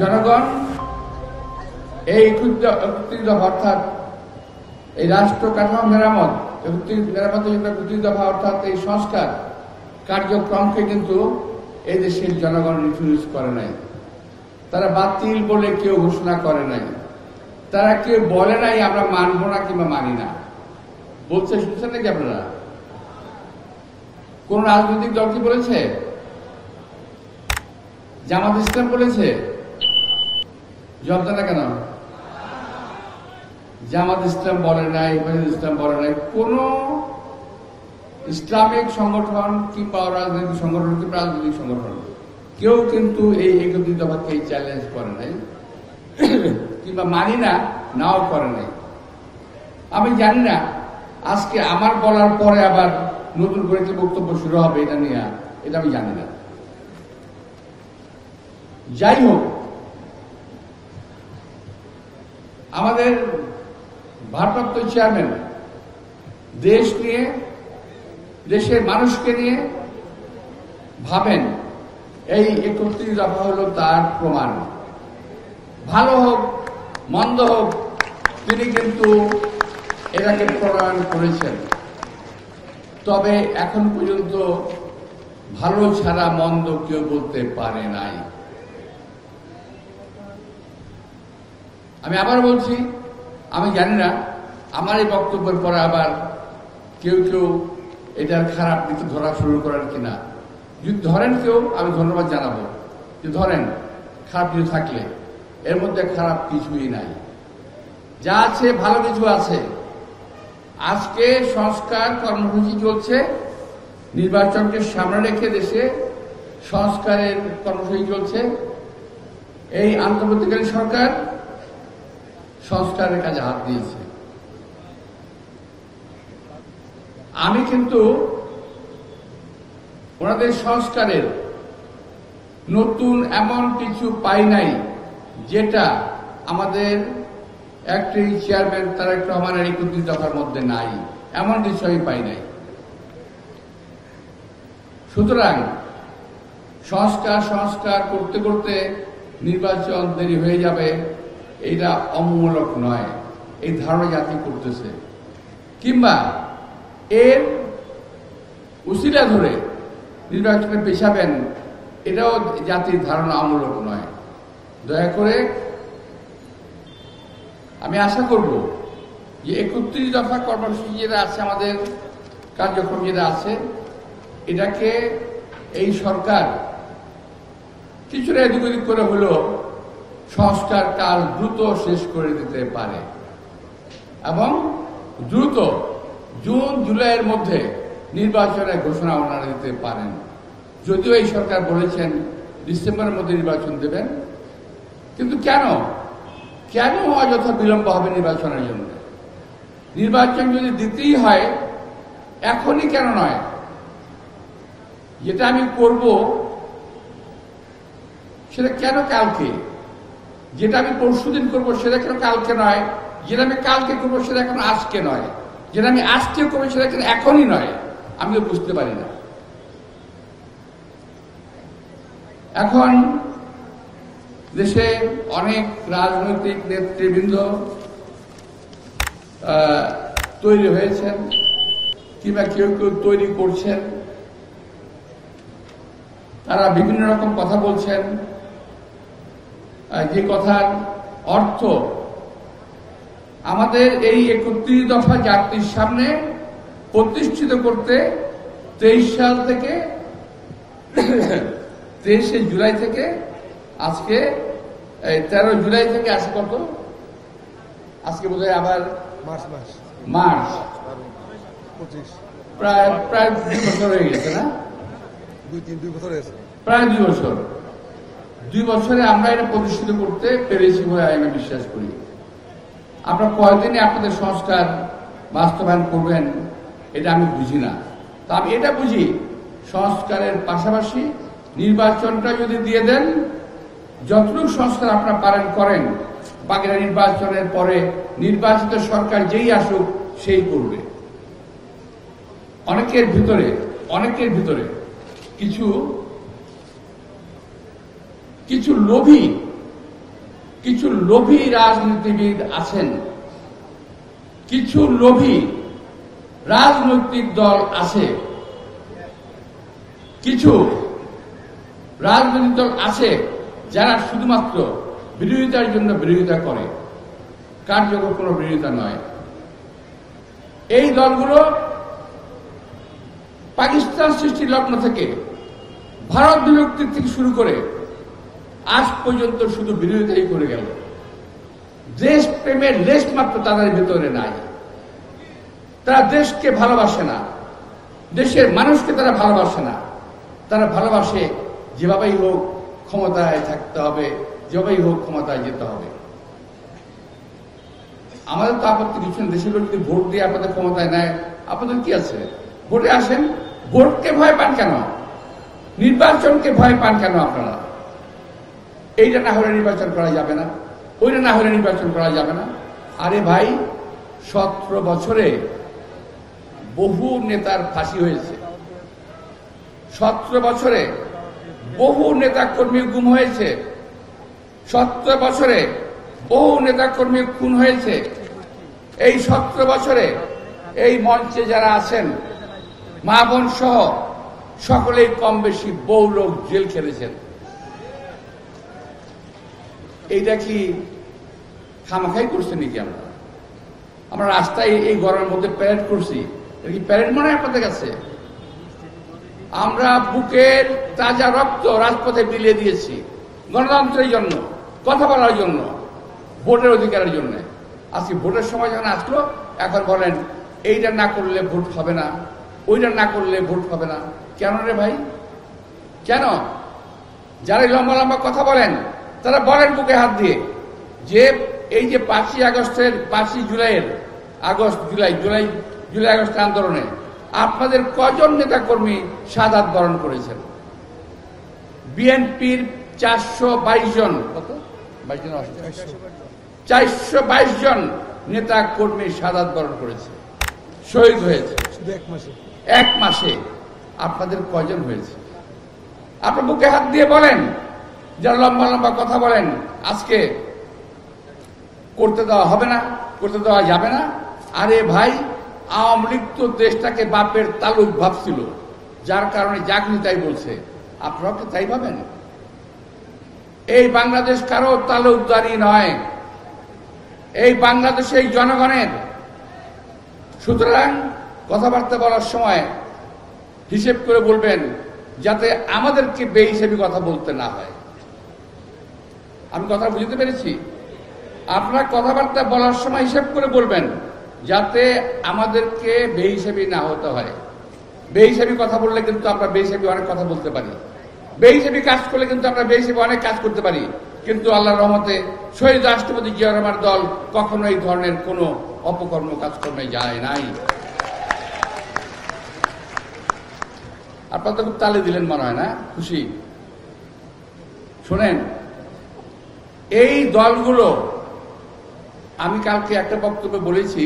জনগণ এই 31 দফা অর্থাৎ এই রাষ্ট্র কাঠামো মেরামত 31 দফা অর্থাৎ এই সংস্কার কার্যক্রমকে কিন্তু এই দেশের জনগণ রিফিউজ করে নাই। তারা বাতিল বলে কেউ ঘোষণা করে নাই, তারা কেউ বলে নাই আমরা মানব না কিংবা মানি না। বলছে, শুনছেন নাকি আপনারা? কোন রাজনৈতিক দল কি বলেছে? জামাত ইসলাম বলেছে? জবাব দেন না কেন? জামাত ইসলাম বলে নাই, হেফাজত ইসলাম বলে নাই, কোন ইসলামিক সংগঠন কিংবা রাজনৈতিক সংগঠন কিংবা রাজনৈতিক সংগঠন কেউ কিন্তু এই 31 দফাকে চ্যালেঞ্জ করে নাই কিংবা মানি না নাও করে নাই। আমি জানি না আজকে আমার বলার পরে আবার নতুন করে কি বক্তব্য শুরু হবে এটা নিয়ে, এটা আমি জানি না। যাই হোক, আমাদের ভারপ্রাপ্ত চেয়ারম্যান দেশ নিয়ে, দেশের মানুষকে নিয়ে ভাবেন, এই 31 দফা হলো তার প্রমাণ। ভালো হোক মন্দ হোক, তিনি কিন্তু এটাকে প্রণয়ন করেছেন। তবে এখন পর্যন্ত ভালো ছাড়া মন্দ কেউ বলতে পারে নাই। আমি আবার বলছি, আমি জানি না আমার এই বক্তব্যের পরে আবার কেউ কেউ এটার খারাপ দিকে ধরা শুরু করেন কিনা। যদি ধরেন কেউ, আমি ধন্যবাদ জানাবো যে ধরেন, খারাপ কিছু থাকলে এর মধ্যে খারাপ কিছুই নাই, যা আছে ভালো কিছু আছে। আজকে সংস্কার কর্মসূচি চলছে, নির্বাচনকে সামনে রেখে দেশে সংস্কারের কর্মসূচি চলছে। এই অন্তর্বর্তীকালীন সরকার সংস্কারের কাজে হাত দিয়েছে। আমি কিন্তু ওনাদের সংস্কারের নতুন এমন কিছু পাই নাই যেটা আমাদের একটি চেয়ারম্যান তারেক রহমানের 31 দফার মধ্যে নাই, এমন কিছু আমি পাই নাই। সুতরাং সংস্কার করতে করতে নির্বাচন দেরি হয়ে যাবে, এটা অমূলক নয়, এই ধারণা জাতি করতেছে। কিংবা এর উসিলা ধরে নির্বাচনে পেছাবেন, এটাও জাতির ধারণা অমূলক নয়। দয়া করে আমি আশা করব যে 31 দফা কর্মসূচি যেটা আছে, আমাদের কার্যক্রম যেটা আছে, এটাকে এই সরকার কিছুটা এদিক ওদিক করে হলেও সংস্কার কাল দ্রুত শেষ করে দিতে পারে এবং দ্রুত জুন জুলাইয়ের মধ্যে নির্বাচনের ঘোষণা ওনারা দিতে পারেন। যদিও এই সরকার বলেছেন ডিসেম্বরের মধ্যে নির্বাচন দেবেন, কিন্তু কেন অযথা বিলম্ব হবে নির্বাচনের জন্য? নির্বাচন যদি দিতেই হয় এখনই কেন নয়? যেটা আমি করব সেটা কেন কালকে? যেটা আমি পরশুদিন করব সেটা কেন কালকে নয়? যেটা আমি কালকে করবো সেটা কেন আজকে নয়? যেটা আমি আজকে করবো সেটা কেন এখনই নয়? আমি তো বুঝতে পারি না। এখন দেশে অনেক রাজনৈতিক নেতৃবৃন্দ তৈরি হয়েছেন কিংবা কেউ তৈরি করছেন। তারা বিভিন্ন রকম কথা বলছেন, যে কথার অর্থ আমাদের এই 31 দফা জাতির সামনে প্রতিষ্ঠিত করতে 23 সাল থেকে 23শে জুলাই থেকে আজকে 13 জুলাই থেকে আজকে কত? আজকে বোধহয় আবার মার্চ, প্রায় 2 বছর হয়ে গেছে না? 2 বছর হয়েছে, প্রায় 2 বছর। 2 বছরে আমরা এটা প্রতিষ্ঠিত করতে পেরেছি বলে আমি বিশ্বাস করি। আপনারা কয়দিনে আপনাদের সংস্কার বাস্তবায়ন করবেন এটা আমি বুঝি না। তা আমি এটা বুঝি, সংস্কারের পাশাপাশি নির্বাচনটা যদি দিয়ে দেন, যতটুকু সংস্কার আপনারা পারেন করেন, বাকিরা নির্বাচনের পরে নির্বাচিত সরকার যেই আসুক সেই করবে। অনেকের ভিতরে কিছু লোভী কিছু লোভী রাজনীতিবিদ আছেন, কিছু লোভী রাজনৈতিক দল আছে, কিছু রাজনৈতিক দল আছে যারা শুধুমাত্র বিরোধিতার জন্য বিরোধিতা করে, কার্যকর কোনো বিরোধিতা নয়। এই দলগুলো পাকিস্তান সৃষ্টির লগ্ন থেকে, ভারত বিভক্তির থেকে শুরু করে আজ পর্যন্ত শুধু বিরোধিতাই করে গেল। দেশ প্রেমের লেশ মাত্র তাদের ভেতরে নাই। তারা দেশকে ভালোবাসে না, দেশের মানুষকে তারা ভালোবাসে না। তারা ভালোবাসে যেভাবেই হোক ক্ষমতায় থাকতে হবে, যেভাবেই হোক ক্ষমতায় যেতে হবে। আমাদের তো আপত্তি কিছু নেই। দেশের লোক যদি ভোট দিয়ে আপনাদের ক্ষমতায় নেয়, আপনাদের কি আছে? ভোটে আসেন। ভোটকে ভয় পান কেন? নির্বাচনকে ভয় পান কেন আপনারা? এইটা না হলে নির্বাচন করা যাবে না, ওইটা না হলে নির্বাচন করা যাবে না। আরে ভাই, 17 বছরে বহু নেতার ফাঁসি হয়েছে, 17 বছরে বহু নেতা কর্মী গুম হয়েছে, 17 বছরে বহু নেতা কর্মী খুন হয়েছে। এই 17 বছরে এই মঞ্চে যারা আছেন, মা বোন সহ সকলেই কম বেশি বহু লোক জেল খেলেছেন। এইটা কি খামাখাই করছে নাকি? আমরা রাস্তায় এই গরমের মধ্যে প্যারেড করছি, এটা কি প্যারেড মনে হয় আপনাদের কাছে? আমরা বুকের তাজা রক্ত রাজপথে বিলিয়ে দিয়েছি গণতন্ত্রের জন্য, কথা বলার জন্য, ভোটের অধিকারের জন্য। আজকে ভোটের সময় যখন আসলো, এখন বলেন এইটা না করলে ভোট হবে না, ওইটা না করলে ভোট হবে না। কেন রে ভাই, কেন? যারা লম্বা লম্বা কথা বলেন তারা বলেন বুকে হাত দিয়ে যে এই যে 5ই আগস্টের 5ই জুলাইয়ের জুলাই আগস্ট আন্দোলনে আপনাদের কজন নেতা কর্মী শাহাদাত বরণ করেছেন? বিএনপির 422 জন, কত 422 জন নেতা কর্মী শাহাদাত বরণ করেছে, শহীদ হয়েছে এক মাসে। আপনাদের কজন হয়েছে? আপনার বুকে হাত দিয়ে বলেন, যারা লম্বা লম্বা কথা বলেন আজকে করতে দেওয়া হবে না, করতে দেওয়া যাবে না। আরে ভাই, আওয়ামী লীগ তো দেশটাকে বাপের তালুক ভাবছিল, যার কারণে যা কিছু তাই বলছে। আপনারা কি তাই ভাবেন? এই বাংলাদেশ কারো তালুকদারি নয়, এই বাংলাদেশে এই জনগণের। সুতরাং কথাবার্তা বলার সময় হিসেব করে বলবেন, যাতে আমাদেরকে বেহিসেবি কথা বলতে না হয়। আমি কথা বুঝতে পেরেছি? আপনারা কথাবার্তা বলার সময় হিসেব করে বলবেন, যাতে আমাদেরকে বেহিসেবি না হতে হয়। বেহিসেবি কথা বললে কিন্তু আমরা বেহিসেবি অনেক কথা বলতে পারি, বেহিসেবি কাজ করলে কিন্তু আমরা বেহিসেবি অনেক কাজ করতে পারি। কিন্তু আল্লাহর রহমতে শহীদ রাষ্ট্রপতি জিয়া রহমানের দল কখনো এই ধরনের কোনো অপকর্ম কাজকর্মে যায় নাই। আপনারা তো খুব তালে দিলেন মনে হয় না? খুশি? শোনেন, এই দলগুলো, আমি কালকে একটা বক্তব্যে বলেছি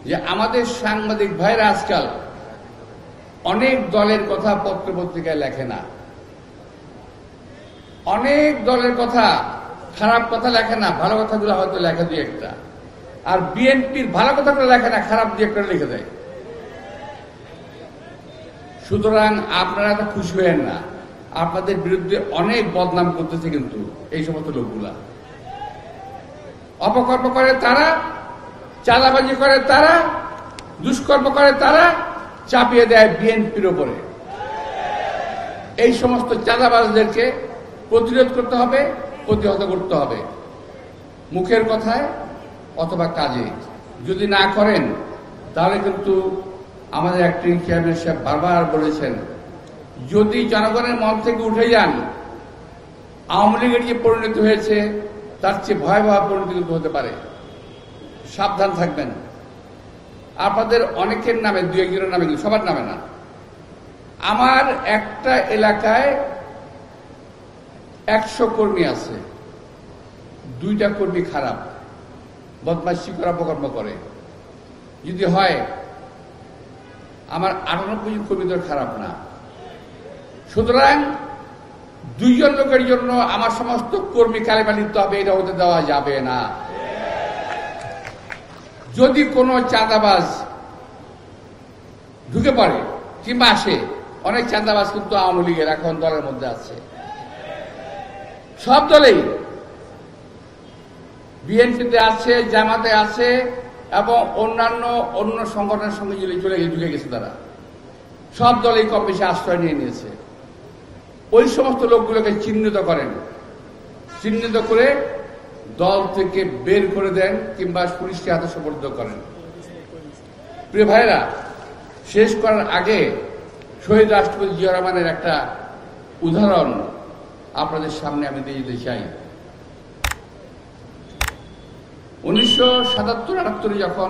যে আমাদের সাংবাদিক ভাইরা আজকাল অনেক দলের কথা পত্র পত্রিকায় লেখে না, অনেক দলের কথা, খারাপ কথা লেখে না, ভালো কথাগুলো হয়তো লেখে দুই একটা। আর বিএনপির ভালো কথাগুলো লেখে না, খারাপ দুই একটা লিখে দেয়। সুতরাং আপনারা তো খুশি হয়েন না, আপনাদের বিরুদ্ধে অনেক বদনাম করতেছে কিন্তু এই সমস্ত লোকগুলা। অপকর্ম করে তারা, চাঁদাবাজি করে তারা, দুষ্কর্ম করে তারা, চাপিয়ে দেয় বিএনপির ওপরে। এই সমস্ত চাঁদাবাজদেরকে প্রতিরোধ করতে হবে, প্রতিহত করতে হবে, মুখের কথায় অথবা কাজে। যদি না করেন তাহলে কিন্তু আমাদের অ্যাক্টিং চেয়ারম্যান সাহেব বারবার বলেছেন, যদি জনগণের মন থেকে উঠে যান, আওয়ামী লীগের যে পরিণতি হয়েছে তার চেয়ে ভয়াবহ পরিণতি কিন্তু হতে পারে। সাবধান থাকবেন। আপনাদের অনেকের নামে, দু একজনের নামে, সবার নামে না, আমার একটা এলাকায় 100 কর্মী আছে, 2টা কর্মী খারাপ, বদমাইশি করে, অপকর্ম করে। যদি হয়, আমার 98 জন কর্মী তো খারাপ না। সুতরাং দুইজন লোকের জন্য আমার সমস্ত কর্মী কালেমা লিখতে হবে, এটা হতে দেওয়া যাবে না। যদি কোনো চাঁদাবাজ ঢুকে পড়ে কিংবা আসে, অনেক চাঁদাবাজ কিন্তু আওয়ামী লীগের এখন দলের মধ্যে আছে, সব দলেই, বিএনপিতে আছে, জামাতে আছে এবং অন্য সংগঠনের সঙ্গে ঢুকে গেছে। তারা সব দলেই কম বেশি আশ্রয় নিয়ে নিয়েছে। ওই সমস্ত লোকগুলোকে চিহ্নিত করেন, চিহ্নিত করে দল থেকে বের করে দেন কিংবা পুলিশকে হাতে সোপর্দ করেন। প্রিয় ভাইরা, শেষ করার আগে শহীদ রাষ্ট্রপতি জিয়া রহমানের একটা উদাহরণ আপনাদের সামনে আমি দিয়ে দিতে চাই। 1977-78 যখন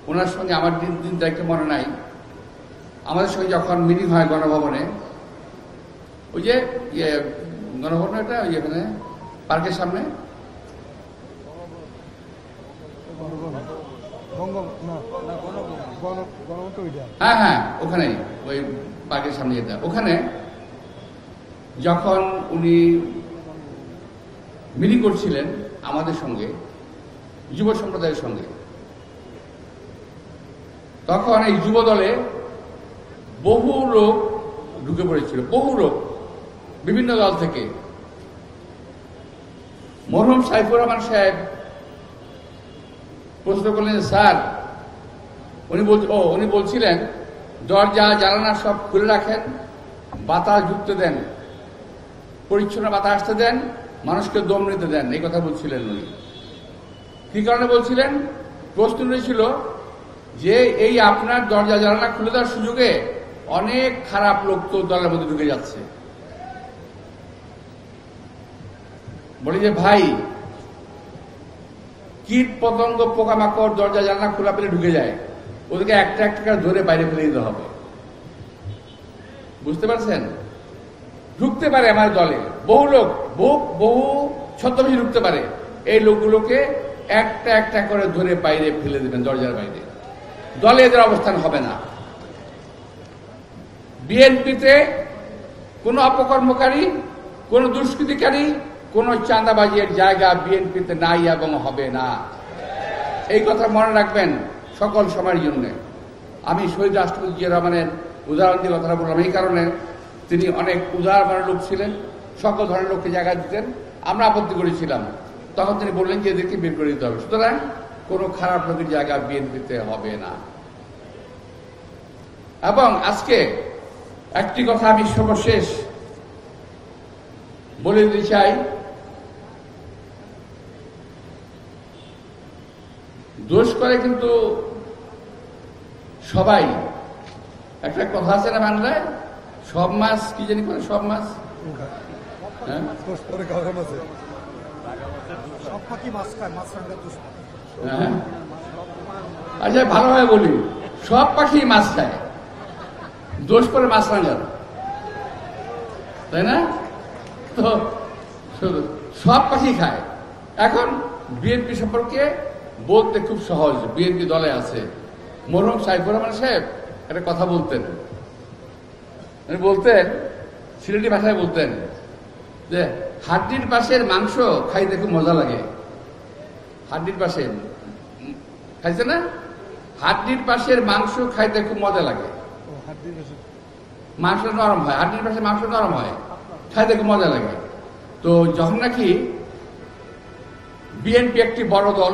ওনার সঙ্গে আমার দিন তারিখে মনে নাই, আমাদের সঙ্গে যখন মিটিং হয় গণভবনে, ওই যে গণভবন, এটা ওই এখানে পার্কের সামনে, হ্যাঁ হ্যাঁ ওখানে ওই পার্কের সামনে যেটা, ওখানে যখন উনি মিটিং করছিলেন আমাদের সঙ্গে, যুব সম্প্রদায়ের সঙ্গে, তখন এই যুব দলে বহু লোক ঢুকে পড়েছিল, বহু লোক বিভিন্ন দল থেকে। মরহুম সাইফুর রহমান সাহেব প্রশ্ন করলেন, স্যার, উনি বলছিলেন দরজা জানালা সব খুলে রাখেন, বাতাস ঢুকতে দেন, পরিচ্ছন্ন বাতাস আসতে দেন, মানুষকে দম নিতে দেন, এই কথা বলছিলেন উনি। কি কারণে বলছিলেন? প্রশ্ন ছিল যে এই আপনার দরজা জানালা খুলে দেওয়ার সুযোগে অনেক খারাপ লোক তো দলের মধ্যে ঢুকে যাচ্ছে। বলি যে ভাই, কীট পতঙ্গ পোকামাকড় দরজা জানালা খোলা পেলে ঢুকে যায়, ওদেরকে একটা একটা করে ধরে বাইরে ফেলে দিতে হবে। বুঝতে পারছেন? ঢুকতে পারে আমার দলে বহু লোক, বহু ছদ্মবেশী ঢুকতে পারে, এই লোকগুলোকে একটা একটা করে ধরে বাইরে ফেলে দেবেন, দরজার বাইরে। দলে এদের অবস্থান হবে না। বিএনপিতে কোনো অপকর্মকারী, কোনো দুষ্কৃতিকারী, কোনো চাঁদাবাজির জায়গা বিএনপিতে নাই এবং হবে না। এই কথা মনে রাখবেন সকল সময়ের জন্য। আমি শহীদ রাষ্ট্রপতি জিয়া রহমানের উদাহরণ দিয়ে কথাটা বললাম এই কারণে, তিনি অনেক উদার মনের লোক ছিলেন, সকল ধরনের লোককে জায়গা দিতেন। আমরা আপত্তি করেছিলাম, তখন তিনি বললেন যে এদেরকে বের করে দিতে হবে। সুতরাং কোনো খারাপ লোকের জায়গা বিএনপিতে হবে না। এবং আজকে একটি কথা আমি সর্বশেষ বলে দিতে চাই, দোষ করে কিন্তু সবাই। একটা কথা আছে না বাংলায়, সব মাছ কি জানি করে, সব মাছ, হ্যাঁ, আচ্ছা ভালোভাবে বলি, সব পাখি মাছ খায়, দোষ করে মাছ রাঙার, তাই না? তো সব পাখি খায়। এখন বিএনপি সম্পর্কে বলতে খুব সহজ, বিএনপি দলে আছে। মরহুম সাইফুর রহমান সাহেব একটা কথা বলতেন, সিলেটি ভাষায় বলতেন যে হাড্ডির পাশের মাংস খাইতে খুব মজা লাগে। হাড্ডির পাশে খাইছে না? হাড্ডির পাশের মাংস খাইতে খুব মজা লাগে, মাংস নরম হয়, হাড্ডির পাশে মাংস নরম হয়, খাইতে খুব মজা লাগে। তো যখন নাকি বিএনপি একটি বড় দল,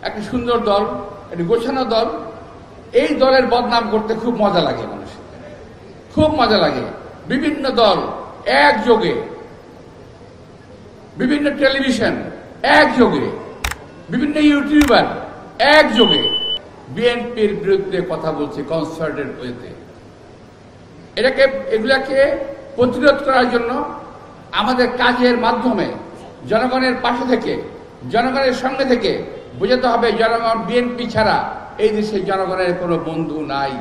একটি সুন্দর দল, একটি গোছানো দল, এই দলের বদনাম করতে খুব মজা লাগে, মানুষের খুব মজা লাগে। বিভিন্ন দল একযোগে, বিভিন্ন টেলিভিশন একযোগে, বিভিন্ন ইউটিউবার একযোগে বিএনপির বিরুদ্ধে কথা বলছে কনসার্টেড ওয়েতে। এগুলাকে প্রতিরোধ করার জন্য আমাদের কাজের মাধ্যমে জনগণের পাশে থেকে, জনগণের সঙ্গে থেকে বোঝাতে হবে জনগণ বিএনপি ছাড়া এই দেশের জনগণের কোনো বন্ধু নাই।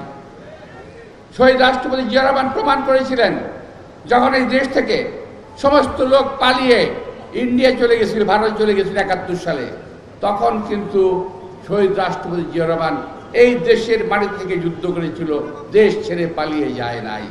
শহীদ রাষ্ট্রপতি জিয়া রহমান প্রমাণ করেছিলেন, যখন এই দেশ থেকে সমস্ত লোক পালিয়ে ইন্ডিয়া চলে গেছিল, ভারত চলে গেছিল 71 সালে, তখন কিন্তু শহীদ রাষ্ট্রপতি জিয়া রহমান এই দেশের মাটি থেকে যুদ্ধ করেছিল, দেশ ছেড়ে পালিয়ে যায় নাই।